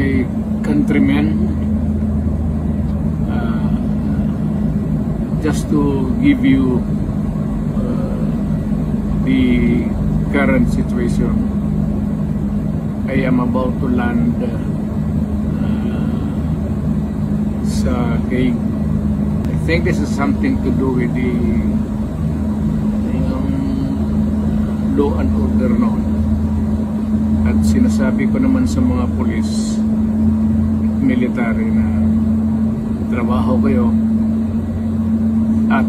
my countrymen, just to give you the current situation. I am about to land sa Hague. I think this is something to do with the law and order noon. At sinasabi ko naman sa mga pulis, military, na trabaho kayo at